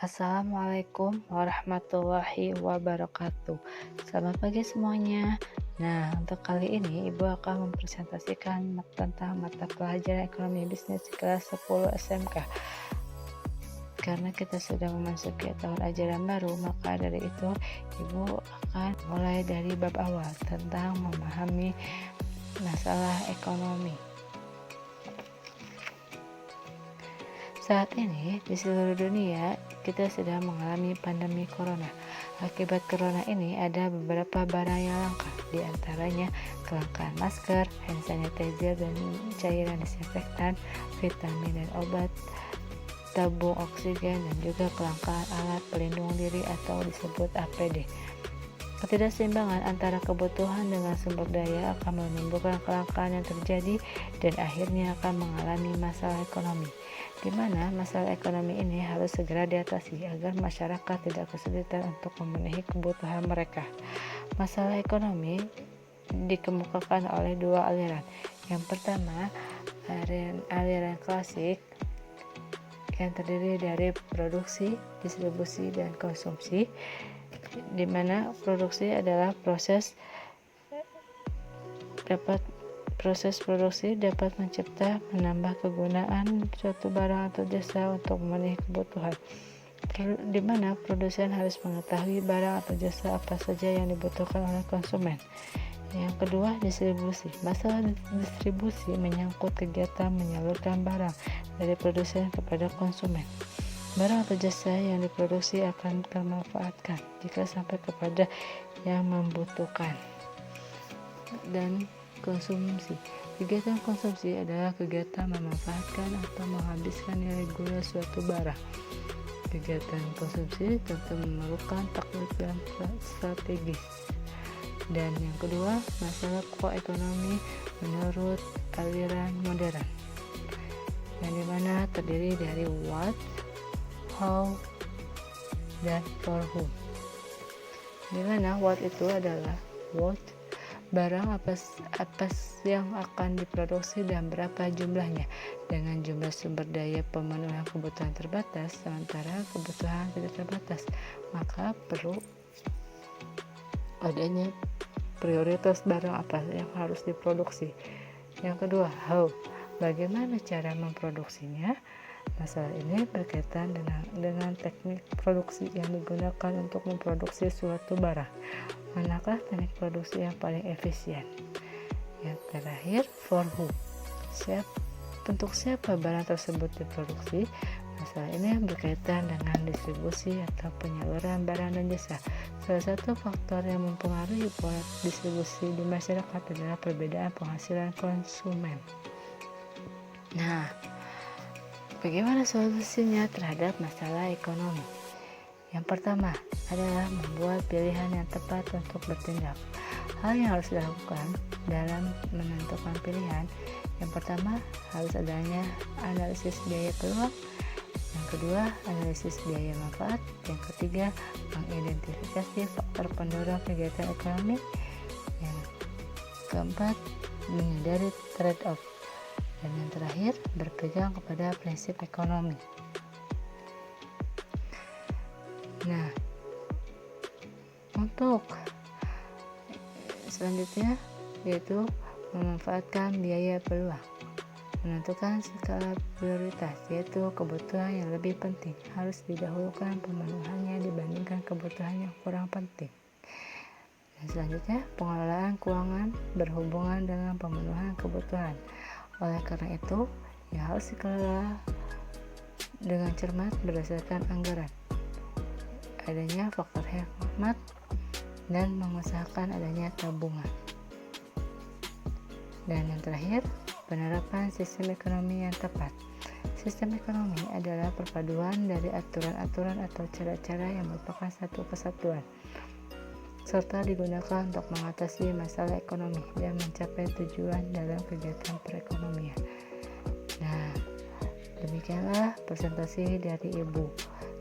Assalamualaikum warahmatullahi wabarakatuh. Selamat pagi semuanya. Nah, untuk kali ini Ibu akan mempresentasikan tentang mata pelajaran ekonomi bisnis di kelas 10 SMK. Karena kita sudah memasuki tahun ajaran baru, maka dari itu Ibu akan mulai dari bab awal tentang memahami masalah ekonomi. Saat ini di seluruh dunia kita sedang mengalami pandemi corona. Akibat corona ini ada beberapa barang yang langka, di antaranya kelangkaan masker, hand sanitizer dan cairan desinfektan, vitamin dan obat, tabung oksigen, dan juga kelangkaan alat pelindung diri atau disebut APD. Ketidakseimbangan antara kebutuhan dengan sumber daya akan menimbulkan kelangkaan yang terjadi dan akhirnya akan mengalami masalah ekonomi, di mana masalah ekonomi ini harus segera diatasi agar masyarakat tidak kesulitan untuk memenuhi kebutuhan mereka. Masalah ekonomi dikemukakan oleh dua aliran. Yang pertama, aliran klasik yang terdiri dari produksi, distribusi, dan konsumsi, di mana produksi adalah proses produksi dapat mencipta, menambah kegunaan suatu barang atau jasa untuk memenuhi kebutuhan, di mana produsen harus mengetahui barang atau jasa apa saja yang dibutuhkan oleh konsumen. Yang kedua, distribusi. Masalah distribusi menyangkut kegiatan menyalurkan barang dari produsen kepada konsumen. Barang atau jasa yang diproduksi akan termanfaatkan jika sampai kepada yang membutuhkan. Dan konsumsi. Kegiatan konsumsi adalah kegiatan memanfaatkan atau menghabiskan nilai guna suatu barang. Kegiatan konsumsi tentu memerlukan taktik yang strategis. Dan yang kedua, masalah pokok ekonomi menurut aliran modern, yang dimana terdiri dari what, how, dan for whom. Dimana what itu adalah what, barang apa yang akan diproduksi dan berapa jumlahnya, dengan jumlah sumber daya pemenuhan kebutuhan terbatas sementara kebutuhan tidak terbatas, maka perlu adanya prioritas barang apa yang harus diproduksi. Yang kedua, how, bagaimana cara memproduksinya. Masalah ini berkaitan dengan teknik produksi yang digunakan untuk memproduksi suatu barang. Manakah teknik produksi yang paling efisien? Yang terakhir, for whom, untuk siapa barang tersebut diproduksi. Masalah ini berkaitan dengan distribusi atau penyaluran barang dan jasa. Salah satu faktor yang mempengaruhi pola distribusi di masyarakat adalah perbedaan penghasilan konsumen. Nah, bagaimana solusinya terhadap masalah ekonomi? Yang pertama adalah membuat pilihan yang tepat untuk bertindak. Hal yang harus dilakukan dalam menentukan pilihan, yang pertama harus adanya analisis biaya peluang, yang kedua analisis biaya manfaat, yang ketiga mengidentifikasi faktor pendorong kegiatan ekonomi, yang keempat menyadari trade-off, dan yang terakhir berpegang kepada prinsip ekonomi. Nah, untuk selanjutnya yaitu memanfaatkan biaya peluang, menentukan skala prioritas, yaitu kebutuhan yang lebih penting harus didahulukan pemenuhannya dibandingkan kebutuhan yang kurang penting. Dan selanjutnya, pengelolaan keuangan berhubungan dengan pemenuhan kebutuhan. Oleh karena itu, yang harus dikelola dengan cermat berdasarkan anggaran, adanya faktor hemat, dan mengusahakan adanya tabungan. Dan yang terakhir, penerapan sistem ekonomi yang tepat. Sistem ekonomi adalah perpaduan dari aturan-aturan atau cara-cara yang merupakan satu kesatuan, serta digunakan untuk mengatasi masalah ekonomi dan mencapai tujuan dalam kegiatan perekonomian. Nah, demikianlah presentasi dari Ibu.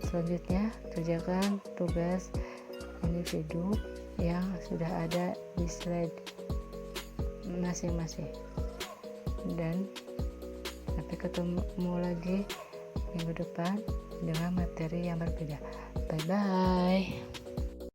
Selanjutnya, kerjakan tugas individu yang sudah ada di slide masing-masing. Dan sampai ketemu lagi minggu depan. dengan materi yang berbeda. Bye-bye.